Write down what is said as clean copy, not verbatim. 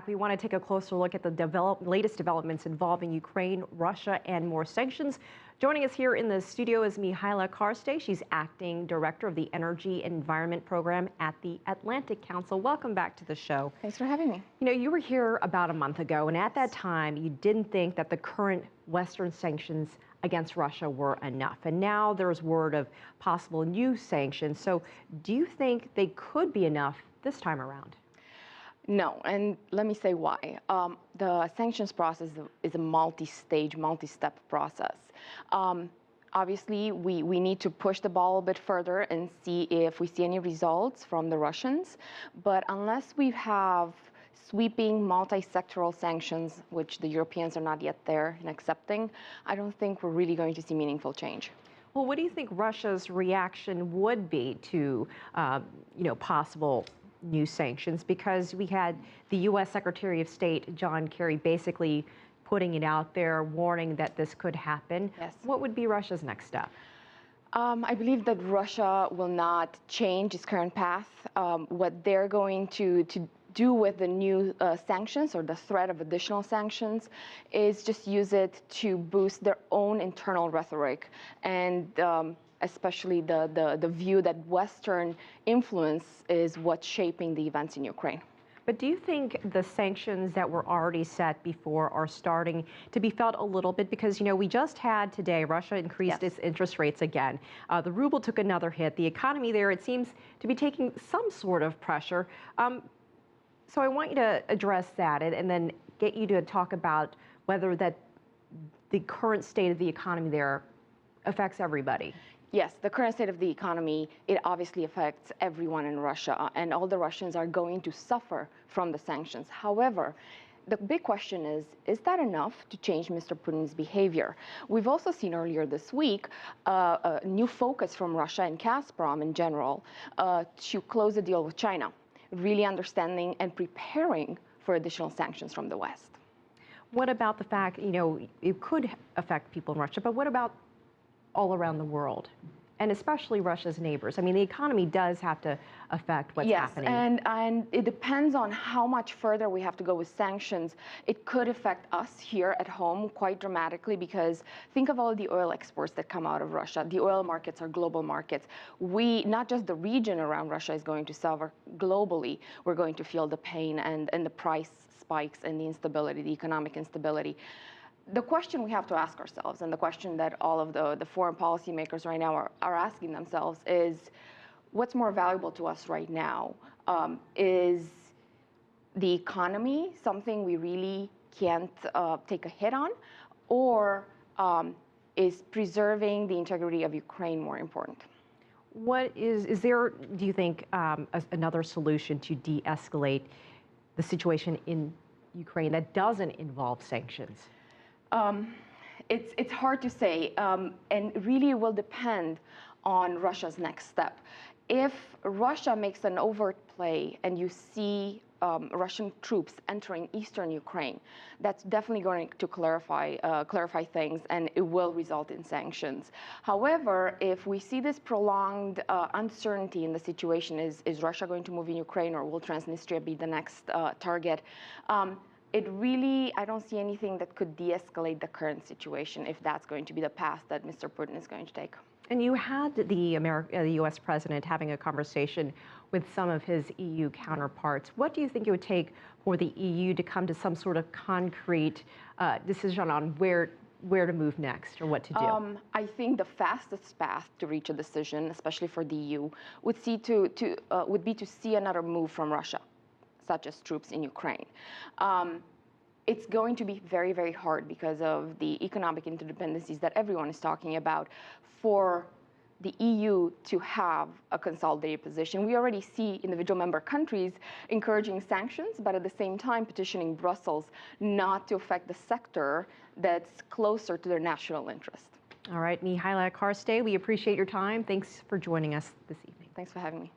back. We want to take a closer look at the latest developments involving Ukraine, Russia, and more sanctions. Joining us here in the studio is Mihaela Carstei. She's acting director of the Energy and Environment Program at the Atlantic Council. Welcome back to the show. Thanks for having me. You know, you were here about a month ago, and at that time, you didn't think that the current Western sanctions against Russia were enough. And now there's word of possible new sanctions. So do you think they could be enough this time around? No, and let me say why. The sanctions process is a multi-stage, multi-step process. Obviously, we need to push the ball a bit further and see if we see any results from the Russians. But unless we have sweeping multi-sectoral sanctions, which the Europeans are not yet there in accepting, I don't think we're really going to see meaningful change. Well, what do you think Russia's reaction would be to, possible new sanctions? Because we had the U.S. Secretary of State, John Kerry, basically putting it out there, warning that this could happen. Yes. What would be Russia's next step? I believe that Russia will not change its current path. What they're going to do with the new sanctions, or the threat of additional sanctions, is just use it to boost their own internal rhetoric, and especially the view that Western influence is what's shaping the events in Ukraine. But do you think the sanctions that were already set before are starting to be felt a little bit? Because, we just had today, Russia increased its interest rates again. The ruble took another hit. The economy there, it seems to be taking some sort of pressure. So I want you to address that and then get you to talk about whether that the current state of the economy there affects everybody. Yes, the current state of the economy, it obviously affects everyone in Russia, and all the Russians are going to suffer from the sanctions. However, the big question is that enough to change Mr. Putin's behavior? We've also seen earlier this week a new focus from Russia and Gazprom in general to close a deal with China, really understanding and preparing for additional sanctions from the West. What about the fact, it could affect people in Russia, but what about all around the world, and especially Russia's neighbors? I mean, the economy does have to affect what's happening. Yes, and it depends on how much further we have to go with sanctions. It could affect us here at home quite dramatically, because think of all the oil exports that come out of Russia. The oil markets are global markets. Not just the region around Russia is going to suffer. Globally, we're going to feel the pain and the price spikes and the instability, the economic instability. The question we have to ask ourselves, and the question that all of the foreign policymakers right now are asking themselves, is what's more valuable to us right now? Is the economy something we really can't take a hit on? Or is preserving the integrity of Ukraine more important? Is there, do you think, another solution to de-escalate the situation in Ukraine that doesn't involve sanctions? It's hard to say, and really it will depend on Russia's next step. If Russia makes an overt play and you see Russian troops entering eastern Ukraine, that's definitely going to clarify things, and it will result in sanctions. However, if we see this prolonged uncertainty in the situation, is Russia going to move in Ukraine, or will Transnistria be the next target? I don't see anything that could de-escalate the current situation if that's going to be the path that Mr. Putin is going to take. And you had the U.S. president having a conversation with some of his EU counterparts. What do you think it would take for the EU to come to some sort of concrete decision on where to move next, or what to do? I think the fastest path to reach a decision, especially for the EU, would be to see another move from Russia, such as troops in Ukraine. It's going to be very, very hard because of the economic interdependencies that everyone is talking about for the EU to have a consolidated position. We already see individual member countries encouraging sanctions, but at the same time petitioning Brussels not to affect the sector that's closer to their national interest. All right, Mihaela Carstei, we appreciate your time. Thanks for joining us this evening. Thanks for having me.